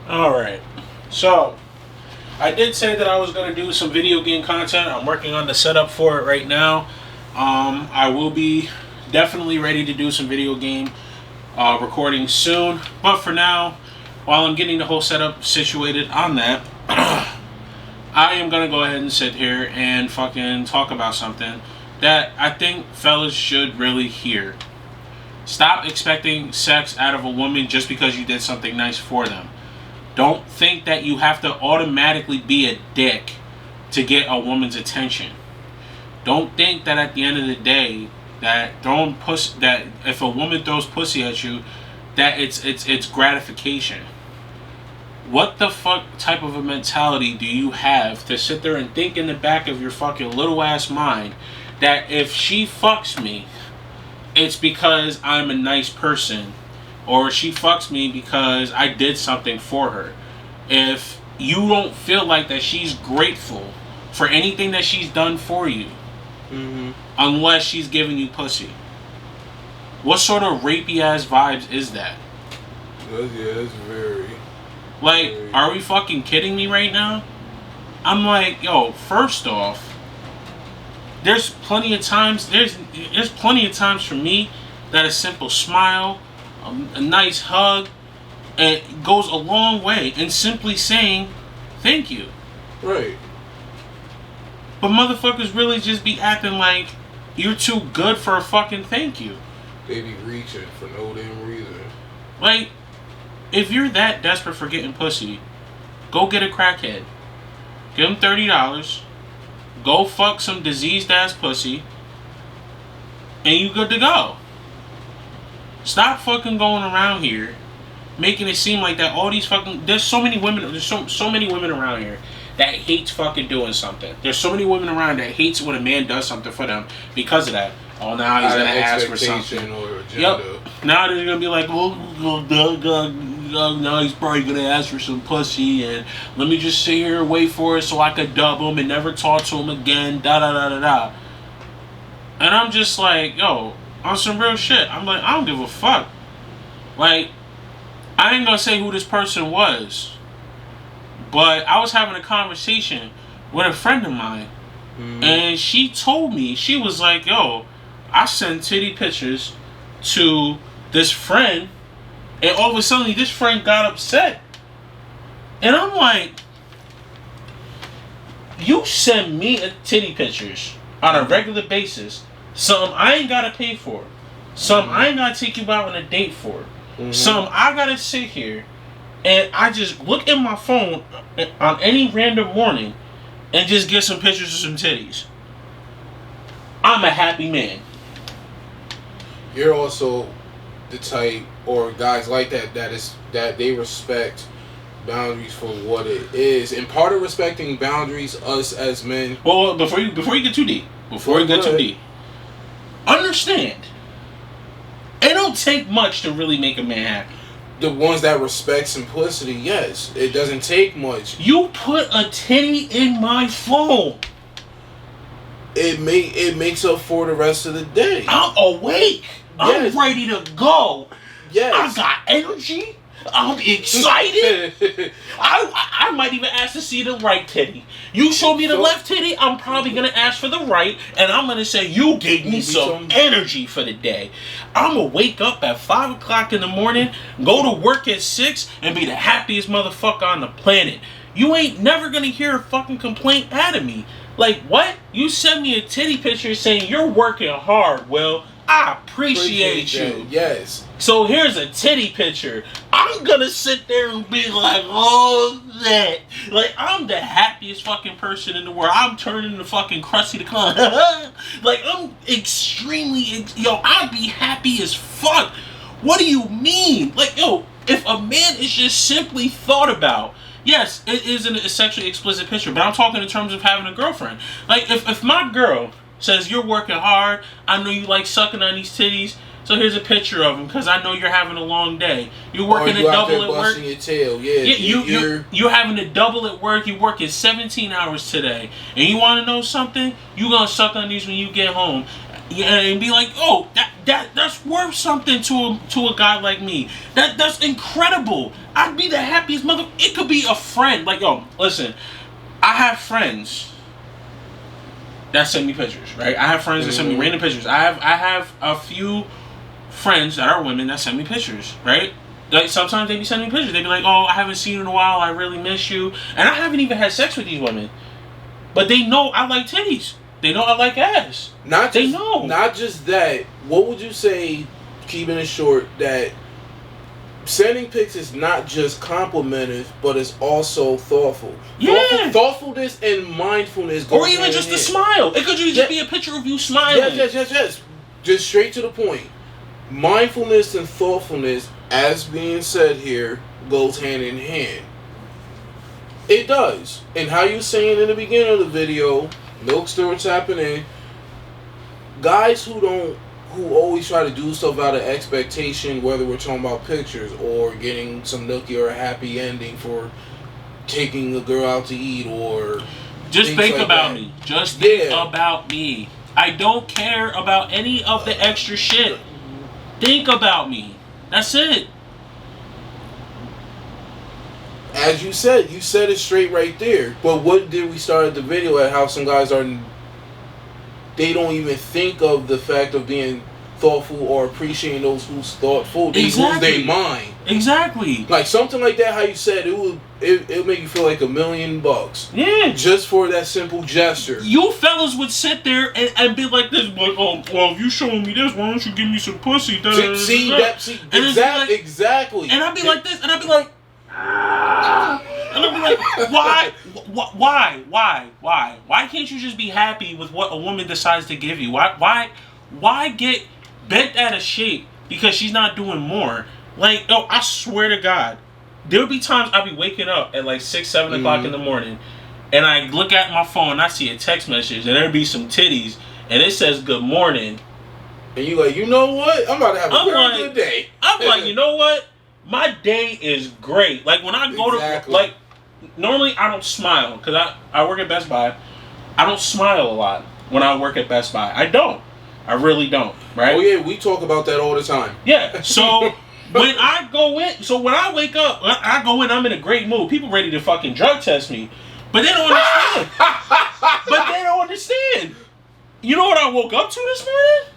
Alright. So, I did say that I was going to do some video game content. I'm working on the setup for it right now. I will be definitely ready to do some video game recording soon. But for now, while I'm getting the whole setup situated on that, I am going to go ahead and sit here and fucking talk about something that I think fellas should really hear. Stop expecting sex out of a woman just because you did something nice for them. Don't think that you have to automatically be a dick to get a woman's attention. Don't think that at the end of the day that if a woman throws pussy at you, that it's gratification. What the fuck type of a mentality do you have to sit there and think in the back of your fucking little ass mind that if she fucks me, it's because I'm a nice person, or she fucks me because I did something for her? If you don't feel like that she's grateful for anything that she's done for you, unless she's giving you pussy, what sort of rapey ass vibes is that? That's very. Like, are we fucking kidding me right now? I'm like, yo, first off, there's plenty of times for me that a simple smile, a nice hug, it goes a long way in simply saying thank you. Right. But motherfuckers really just be acting like you're too good for a fucking thank you. They be reaching for no damn reason. Like, if you're that desperate for getting pussy, go get a crackhead. Give him $30. Go fuck some diseased ass pussy. And you good to go. Stop fucking going around here making it seem like that all these fucking... There's so many women around here that hates fucking doing something. There's so many women around that hates when a man does something for them because of that. Oh, now he's gonna ask for something. Yep. Now they're gonna be like, oh, now he's probably gonna ask for some pussy, and let me just sit here and wait for it so I could dub him and never talk to him again. Da da da da da. And I'm just like, yo, on some real shit. I'm like, I don't give a fuck. Like, I ain't gonna say who this person was, but I was having a conversation with a friend of mine, and she told me, she was like, yo, I send titty pictures to this friend, and all of a sudden this friend got upset. And I'm like, you send me titty pictures on a regular basis, something I ain't gotta pay for, something I ain't gotta take you out on a date for, something I gotta sit here and I just look at my phone on any random morning and just get some pictures of some titties. I'm a happy man. You're also the type, or guys like that, that they respect boundaries for what it is, and part of respecting boundaries, us as men. Well, before you get too deep, understand, it don't take much to really make a man happy. The ones that respect simplicity, yes, it doesn't take much. You put a titty in my phone. It makes up for the rest of the day. I'm awake. Yes. I'm ready to go. Yes. I got energy. I'm excited. I might even ask to see the right titty. You show me the left titty, I'm probably going to ask for the right, and I'm going to say, you gave me some energy for the day. I'm going to wake up at 5 o'clock in the morning, go to work at 6, and be the happiest motherfucker on the planet. You ain't never going to hear a fucking complaint out of me. Like, what? You send me a titty picture saying you're working hard, Will. I appreciate you. Yes. So here's a titty picture. I'm gonna sit there and be like, oh, that. Like, I'm the happiest fucking person in the world. I'm turning into fucking Krusty the Clown. Like, I'm extremely, I'd be happy as fuck. What do you mean? Like, yo, if a man is just simply thought about, yes, it is a sexually explicit picture, but I'm talking in terms of having a girlfriend. Like, if my girl says, you're working hard, I know you like sucking on these titties, so here's a picture of them because I know you're having a long day. You're working a double at work. Your tail. Yeah, you're having a double at work. You're working 17 hours today, and you want to know something? You're gonna suck on these when you get home. Yeah, and be like, oh, that's worth something to a guy like me. That's incredible. I'd be the happiest mother. It could be a friend. Like, yo, listen, I have friends that send me pictures, right? I have friends that send me random pictures. I have a few friends that are women that send me pictures, right? Like, sometimes they be sending me pictures. They be like, oh, I haven't seen you in a while. I really miss you. And I haven't even had sex with these women, but they know I like titties. They know I like ass. They know. Not just that. What would you say, keeping it short, that sending pics is not just complimentive, but it's also thoughtful. Yeah. Thoughtfulness and mindfulness go or even just a smile. It could just be a picture of you smiling. Yes. Just straight to the point. Mindfulness and thoughtfulness, as being said here, goes hand in hand. It does. And how you saying in the beginning of the video, Milkster tapping in, guys who always try to do stuff out of expectation, whether we're talking about pictures or getting some nookie or a happy ending for taking a girl out to eat, or just think like about me. Just think about me. I don't care about any of the extra shit. Think about me. That's it. As you said it straight right there. But what did we start at the video at? How some guys they don't even think of the fact of being thoughtful or appreciating those who's thoughtful. They lose their mind. Exactly. Like something like that. How you said it'll make you feel like $1 million. Yeah. Just for that simple gesture. You fellas would sit there and be like this, like, oh, well, if you showing me this, why don't you give me some pussy? Exactly. And I'd be like this, and I'd be like. And I'll be like, why can't you just be happy with what a woman decides to give you? Why get bent out of shape because she's not doing more? Like, oh, I swear to God, there would be times I'd be waking up at like 6, 7 o'clock in the morning, and I look at my phone and I see a text message, and there'd be some titties, and it says good morning. And you like, you know what? I'm about to have a very good day. I'm like, you know what? My day is great. Like, when I go to, like, normally I don't smile, because I work at Best Buy. I don't smile a lot when I work at Best Buy. I don't. I really don't, right? Oh, yeah, we talk about that all the time. Yeah, so when I go in, when I wake up, I go in, I'm in a great mood. People ready to fucking drug test me. But they don't understand. You know what I woke up to this morning?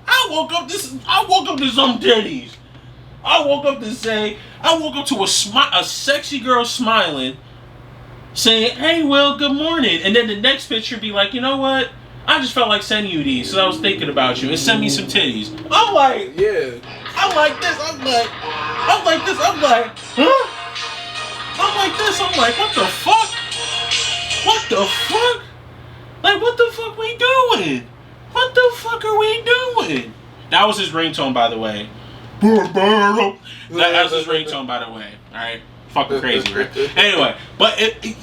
I woke up to some titties. I woke up to a sexy girl smiling, saying, hey, Will, good morning. And then the next picture be like, you know what? I just felt like sending you these, so I was thinking about you, and send me some titties. I'm like, yeah. I'm like this. I'm like, huh? I'm like this. I'm like, what the fuck? What the fuck? Like, what the fuck we doing? What the fuck are we doing? That was his ringtone, by the way. That was his ringtone, by the way. Alright? Fucking crazy, right? Anyway, but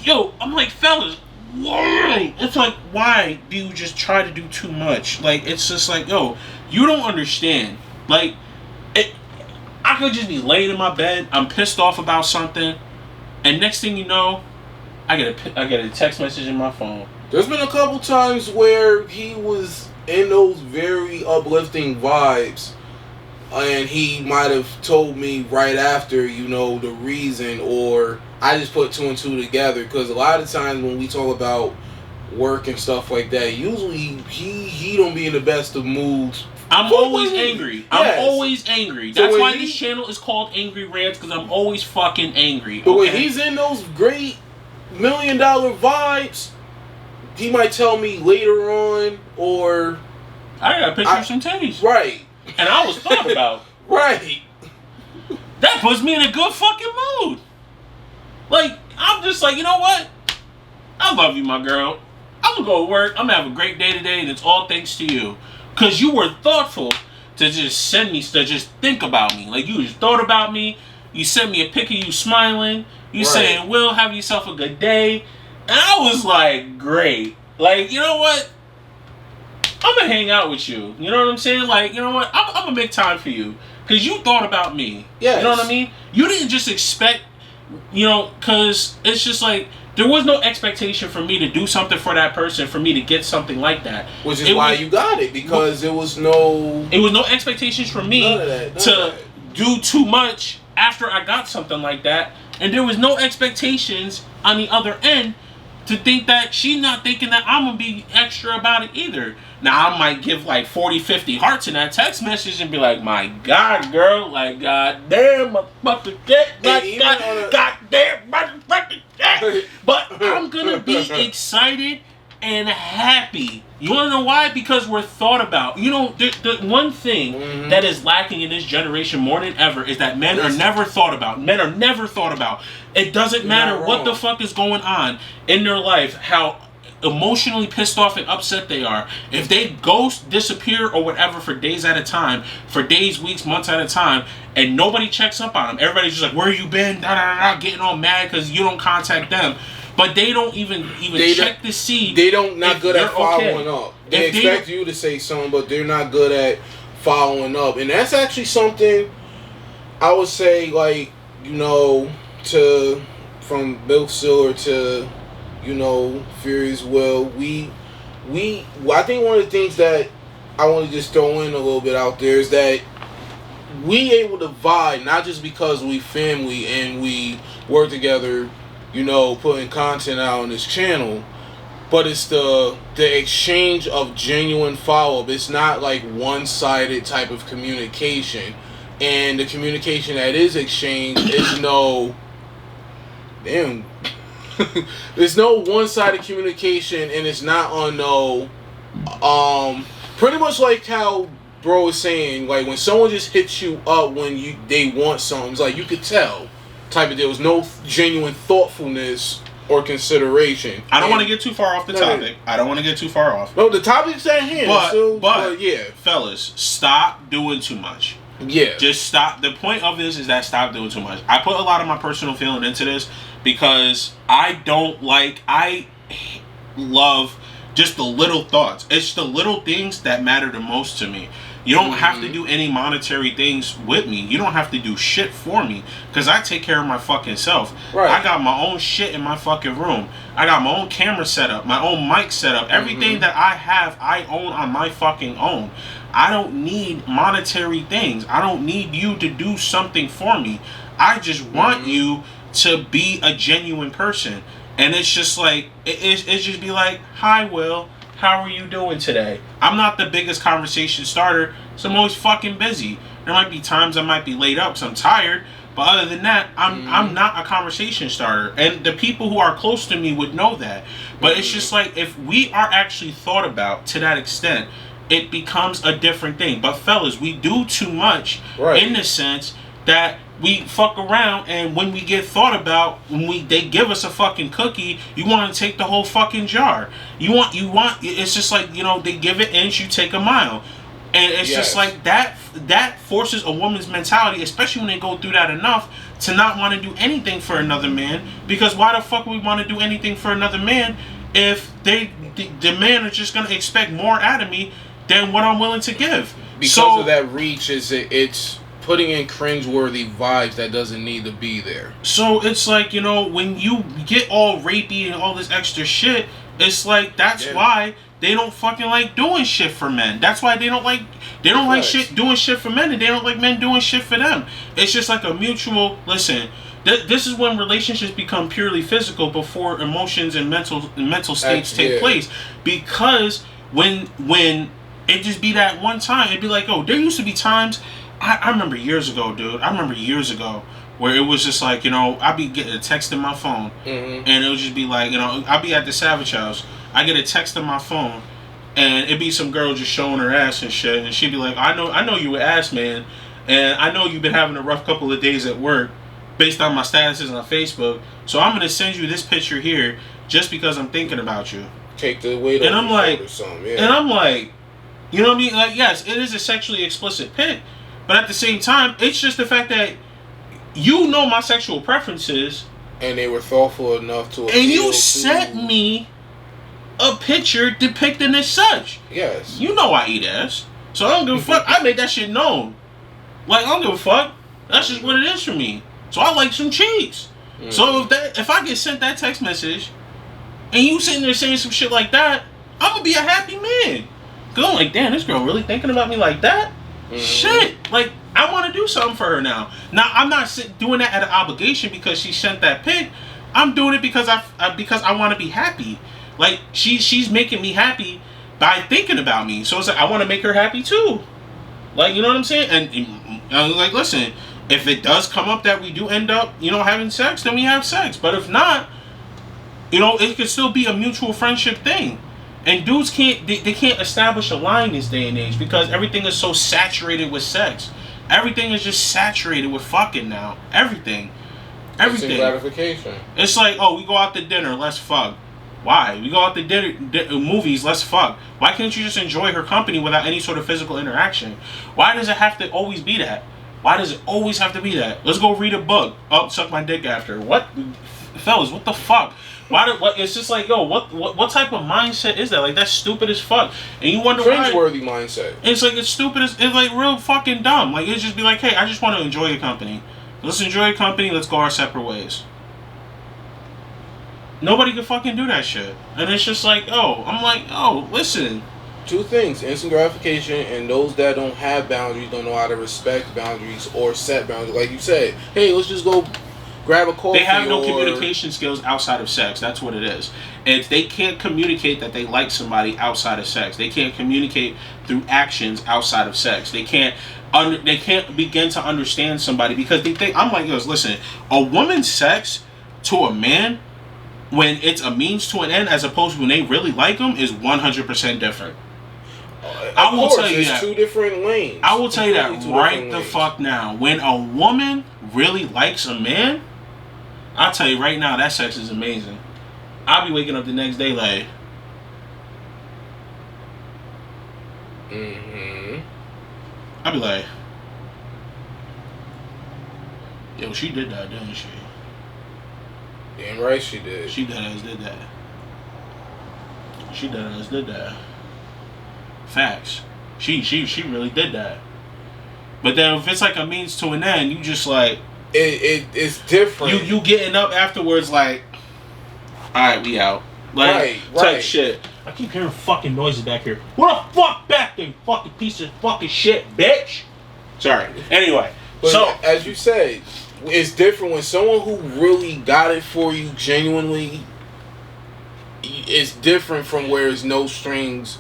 yo, I'm like, fellas, why? It's like, why do you just try to do too much? Like, it's just like, yo, you don't understand. Like, I could just be laying in my bed, I'm pissed off about something, and next thing you know, I get a text message in my phone. There's been a couple times where he was in those very uplifting vibes, and he might have told me right after, the reason, or I just put 2 and 2 together, because a lot of times when we talk about work and stuff like that, usually he don't be in the best of moods. I'm always angry. Yes. I'm always angry. That's why this channel is called Angry Rants, because I'm always fucking angry. But when he's in those great $1 million vibes, he might tell me later on, or I got a picture of some titties. Right. And I was thought about. Right. That puts me in a good fucking mood. Like, I'm just like, you know what? I love you, my girl. I'm gonna go to work. I'm gonna have a great day today, and it's all thanks to you. Because you were thoughtful to just send me, to just think about me. Like, you just thought about me. You sent me a pic of you smiling. You saying, Will, have yourself a good day. And I was like, great. Like, you know what? I'm going to hang out with you. You know what I'm saying? Like, you know what? I'm going to make time for you. Because you thought about me. Yes. You know what I mean? You didn't just expect, because it's just like, There was no expectation for me to do something for that person, for me to get something like that. Which is why you got it, because it was no expectations for me to do too much after I got something like that, and there was no expectations on the other end to think that she's not thinking that I'm gonna be extra about it either. Now I might give like 40, 50 hearts in that text message and be like, my God, girl, like, God damn, motherfucker, God damn, motherfucker, but I'm gonna be excited and happy. You wanna know why? Because we're thought about. You know, the one thing that is lacking in this generation more than ever is that men are never thought about. Men are never thought about. It doesn't matter what the fuck is going on in their life, how emotionally pissed off and upset they are. If they ghost, disappear, or whatever for days at a time, for days, weeks, months at a time, and nobody checks up on them, everybody's just like, where you been? Getting all mad because you don't contact them. But they don't even check to see. They don't not good at following up. They expect you to say something, but they're not good at following up. And that's actually something I would say, like, you know, from Bill Siller to, you know, Furious Will, I think one of the things that I want to just throw in a little bit out there is that we able to vibe, not just because we family and we work together, you know, putting content out on this channel, but it's the exchange of genuine follow-up. It's not like one-sided type of communication. And the communication that is exchanged is there's no one-sided communication, and it's not on no pretty much like how bro is saying, like when someone just hits you up when they want something, it's like you could tell type of deal. There was no genuine thoughtfulness or consideration. I don't want to get too far off the topic. I don't want to get too far off. No, the topic's at hand. But yeah, fellas, stop doing too much. Yeah, just stop. The point of this is that stop doing too much. I put a lot of my personal feeling into this because I love just the little thoughts. It's the little things that matter the most to me. You don't have to do any monetary things with me. You don't have to do shit for me because I take care of my fucking self. Right. I got my own shit in my fucking room. I got my own camera set up, my own mic set up. Everything that I have, I own on my fucking own. I don't need monetary things. I don't need you to do something for me. I just want you to be a genuine person. And it's just like, it's just be like, hi, Will. How are you doing today? I'm not the biggest conversation starter, so I'm always fucking busy. There might be times I might be laid up, so I'm tired. But other than that, I'm not a conversation starter. And the people who are close to me would know that. But it's just like, if we are actually thought about to that extent, it becomes a different thing. But fellas, we do too much in the sense that we fuck around, and when we get thought about, they give us a fucking cookie, you want to take the whole fucking jar. You want. It's just like, you know, they give an inch, you take a mile, and it's just like that. That forces a woman's mentality, especially when they go through that enough, to not want to do anything for another man. Because why the fuck would we want to do anything for another man if the man is just gonna expect more out of me than what I'm willing to give? Because of that reach, it's putting in cringeworthy vibes that doesn't need to be there. So it's like, you know, when you get all rapey and all this extra shit, it's like that's why they don't fucking like doing shit for men. That's why they don't like shit doing shit for men, and they don't like men doing shit for them. It's just like a mutual listen. This is when relationships become purely physical before emotions and mental states take place. Because when it just be that one time, it'd be like, oh, there used to be times. I remember years ago, dude. Where it was just like, you know, I'd be getting a text in my phone, and it would just be like, you know, I'd be at the Savage House. I get a text on my phone, and it'd be some girl just showing her ass and shit, and she'd be like, I know you an ass man, and I know you've been having a rough couple of days at work, based on my statuses on Facebook. So I'm gonna send you this picture here just because I'm thinking about you. Take the weight off your shoulders, something. Yeah. And I'm like, you know what I mean? Like, yes, it is a sexually explicit pic. But at the same time, it's just the fact that you know my sexual preferences. And they were thoughtful enough to... And you sent me a picture depicting as such. Yes. You know I eat ass. So I don't give a fuck. I made that shit known. Like, I don't give a fuck. That's just what it is for me. So I like some cheese. So if I get sent that text message, and you sitting there saying some shit like that, I'm gonna be a happy man. Cause I'm like, damn, this girl really thinking about me like that? Shit, like I want to do something for her now. Now I'm not doing that at an obligation because she sent that pic. I'm doing it because I want to be happy. Like she's making me happy by thinking about me. So it's like I want to make her happy too. Like, you know what I'm saying? And like, listen, if it does come up that we do end up, having sex, then we have sex. But if not, it could still be a mutual friendship thing. And dudes can't establish a line this day and age because everything is so saturated with sex. Everything is just saturated with fucking now. Everything. Instant gratification. It's like, oh, we go out to dinner, let's fuck. Why? We go out to movies, let's fuck. Why can't you just enjoy her company without any sort of physical interaction? Why does it have to always be that? Why does it always have to be that? Let's go read a book. Oh, suck my dick after. What? Fellas, what the fuck? What? It's just like, yo, what type of mindset is that? Like, that's stupid as fuck. And you wonder why. Cringeworthy mindset. It's like, it's stupid it's like real fucking dumb. Like, it'd just be like, hey, I just want to enjoy your company. Let's enjoy your company, let's go our separate ways. Nobody can fucking do that shit. And it's just like, I'm like, listen. Two things: instant gratification, and those that don't have boundaries don't know how to respect boundaries or set boundaries. Like you said, hey, let's just go grab a coffee. They have no communication skills outside of sex. That's what it is. If they can't communicate that they like somebody outside of sex, they can't communicate through actions outside of sex. They can't begin to understand somebody because they think, I'm like, listen, a woman's sex to a man, when it's a means to an end as opposed to when they really like them, is 100% different. I will tell you that. Two different lanes. I will tell you that right the fuck now. When a woman really likes a man, I'll tell you right now, that sex is amazing. I'll be waking up the next day like, I'll be like, yo, she did that, didn't she? Damn right she did. She deadass did that. She deadass did that. Facts. She really did that. But then if it's like a means to an end, you just like it's different. You getting up afterwards like, alright, we out. Like type shit. I keep hearing fucking noises back here. What the fuck back there, you fucking piece of fucking shit, bitch? Sorry. Anyway. But so as you said, it's different when someone who really got it for you genuinely. It's different from where there's no strings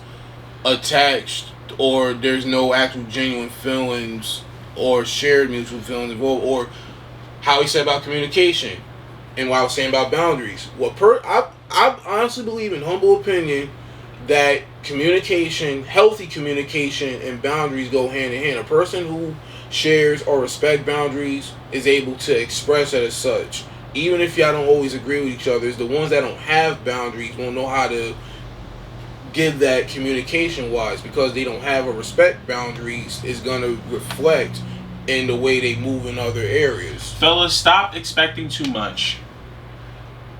attached or there's no actual genuine feelings or shared mutual feelings involved, or how he said about communication and what I was saying about boundaries. I honestly believe, in humble opinion, that communication, healthy communication, and boundaries go hand in hand. A person who shares or respect boundaries is able to express it as such. Even if y'all don't always agree with each other, the ones that don't have boundaries won't know how to give that communication wise, because they don't have a respect boundaries is going to reflect in the way they move in other areas. Fellas, stop expecting too much.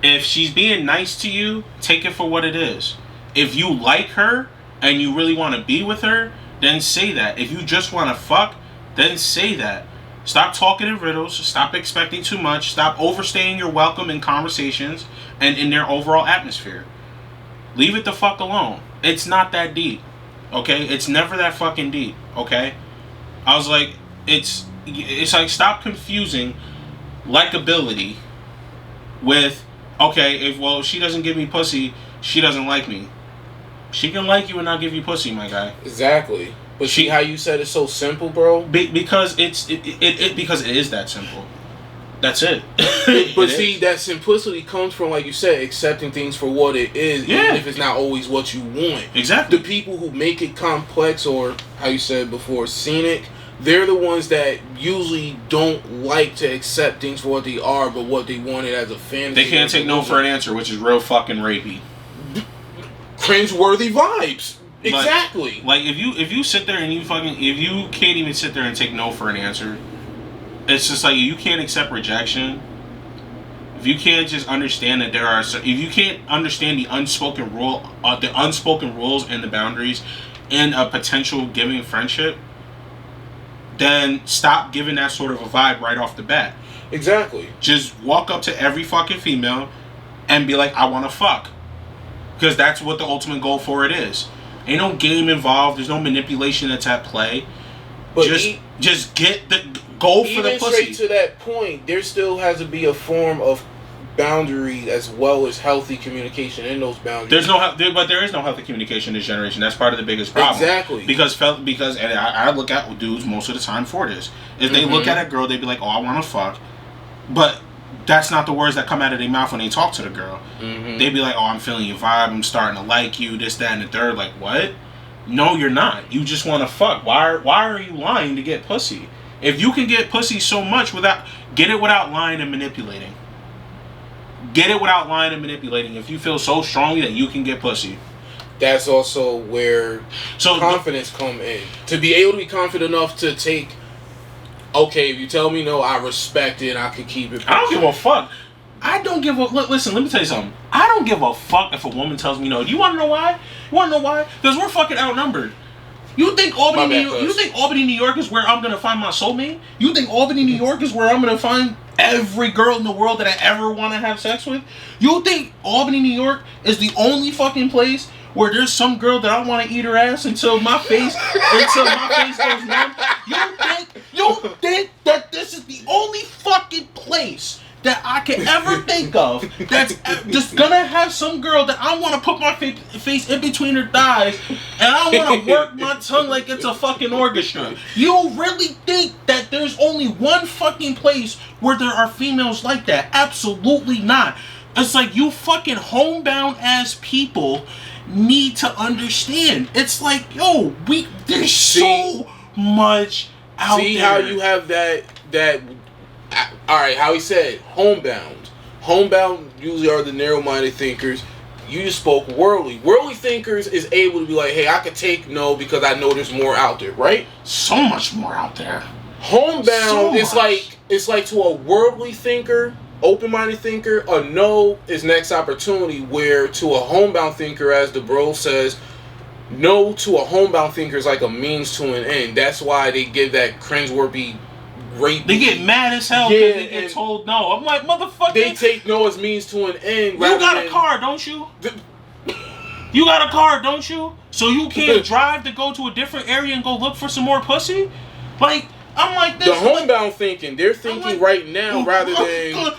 If she's being nice to you, take it for what it is. If you like her and you really want to be with her, then say that. If you just want to fuck, then say that. Stop talking in riddles. Stop expecting too much. Stop overstaying your welcome in conversations and in their overall atmosphere. Leave it the fuck alone. It's not that deep. Okay? It's never that fucking deep. Okay? I was like, it's like, stop confusing likability with, okay, if she doesn't give me pussy, she doesn't like me. She can like you and not give you pussy, my guy. Exactly. But see how you said it's so simple, bro? Because because it is that simple. That's it. But see, that simplicity comes from, like you said, accepting things for what it is, even if it's not always what you want. Exactly. The people who make it complex, or how you said before, scenic, they're the ones that usually don't like to accept things for what they are, but what they wanted as a fantasy. They can't take no for an answer, which is real fucking rapey. Cringeworthy vibes. Exactly. Like if you sit there and if you can't even sit there and take no for an answer, it's just like, you can't accept rejection. If you can't just understand that if you can't understand the unspoken rules and the boundaries in a potential giving friendship, then stop giving that sort of a vibe right off the bat. Exactly. Just walk up to every fucking female and be like, I want to fuck. Because that's what the ultimate goal for it is. Ain't no game involved. There's no manipulation that's at play. But just get the go for the pussy. Even straight to that point, there still has to be a form of boundary as well as healthy communication in those boundaries. But there is no healthy communication in this generation. That's part of the biggest problem. Exactly. Because and I look at dudes most of the time for this. If they look at a girl, they be like, oh, I want to fuck. But that's not the words that come out of their mouth when they talk to the girl. They be like, oh, I'm feeling your vibe. I'm starting to like you. This, that, and the third. Like, what? No, you're not. You just want to fuck. Why are you lying to get pussy? If you can get pussy so much get it without lying and manipulating. Get it without lying and manipulating. If you feel so strongly that you can get pussy. That's also where confidence come in. To be able to be confident enough to take, okay, if you tell me no, I respect it and I can keep it. I don't give a fuck. Listen, let me tell you something. I don't give a fuck if a woman tells me no. Do you want to know why? Because we're fucking outnumbered. You think Albany, New York is where I'm going to find my soulmate? You think Albany, New York is where I'm going to find every girl in the world that I ever want to have sex with? You think Albany, New York is the only fucking place where there's some girl that I want to eat her ass until my face goes numb? You think that this is the only fucking place that I can ever think of that's just gonna have some girl that I want to put my face in between her thighs and I want to work my tongue like it's a fucking orchestra? You really think that there's only one fucking place where there are females like that? Absolutely not. It's like you fucking homebound ass people need to understand. It's like, yo, there's so much out there. See how you have that alright, how he said, homebound. Homebound usually are the narrow-minded thinkers. You just spoke worldly. Worldly thinkers is able to be like, hey, I could take no because I know there's more out there, right? So much more out there. Homebound it's like to a worldly thinker, open-minded thinker, a no is next opportunity, where to a homebound thinker, as the bro says, no to a homebound thinker is like a means to an end. That's why they give that cringeworthy They get mad as hell because they get told no. I'm like, motherfucker. They take no as means to an end. You got a car, don't you? You got a car, don't you? So you can't drive to go to a different area and go look for some more pussy? Like, I'm like this. The homebound thinking. They're thinking right now rather than...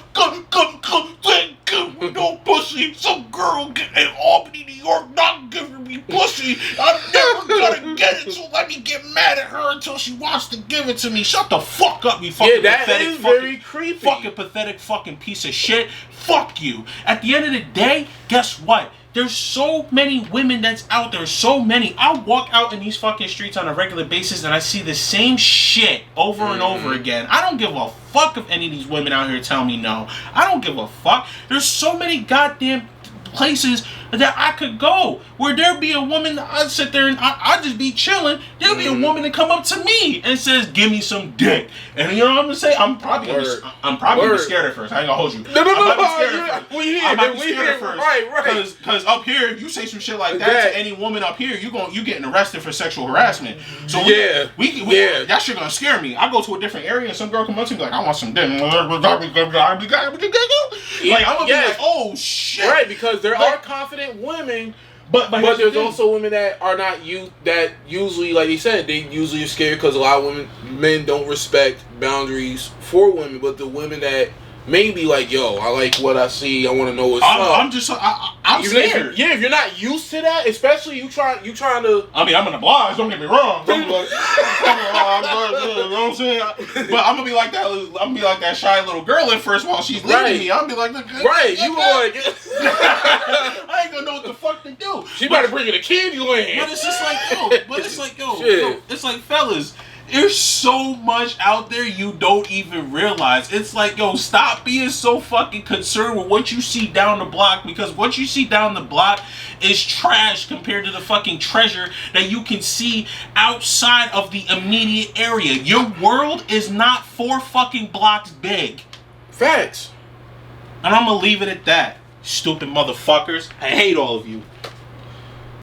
No pussy. Some girl in Albany, New York, not giving me pussy. I'm never gonna get it, so let me get mad at her until she wants to give it to me. Shut the fuck up, you fucking pathetic, very creepy. Fucking pathetic fucking piece of shit. Fuck you. At the end of the day, guess what? There's so many women that's out there, so many. I walk out in these fucking streets on a regular basis and I see the same shit over and over again. I don't give a fuck if any of these women out here tell me no. I don't give a fuck. There's so many goddamn places that I could go where there'd be a woman, I'd sit there and I'd just be chilling. There'll be a woman that come up to me and says, give me some dick. And you know what I'm gonna say? I'm probably gonna be scared at first. I ain't gonna hold you. No. I might be scared at first. Right. Because up here, if you say some shit like that to any woman up here, you getting arrested for sexual harassment. So that shit gonna scare me. I go to a different area and some girl come up to me like, I want some dick. Like I'm gonna be like, oh shit. Right, because there are confident women, but there's also women that are not that usually, like he said, they usually are scared because a lot of men don't respect boundaries for women. But the women that may be like, yo, I like what I see, I want to know what's up. I'm scared. If you're not used to that, especially you trying to. I mean, I'm gonna oblige. Don't get me wrong. You know what I'm saying? But I'm gonna be like that. I'm gonna be like that shy little girl at first while she's leading me. I'm gonna be like, you like. I ain't gonna know what the fuck to do. She better bring in a candy land. But it's just like, yo, it's like, fellas. There's so much out there you don't even realize. It's like, yo, stop being so fucking concerned with what you see down the block, because what you see down the block is trash compared to the fucking treasure that you can see outside of the immediate area. Your world is not 4 fucking blocks big. Facts. And I'm gonna leave it at that. Stupid motherfuckers. I hate all of you.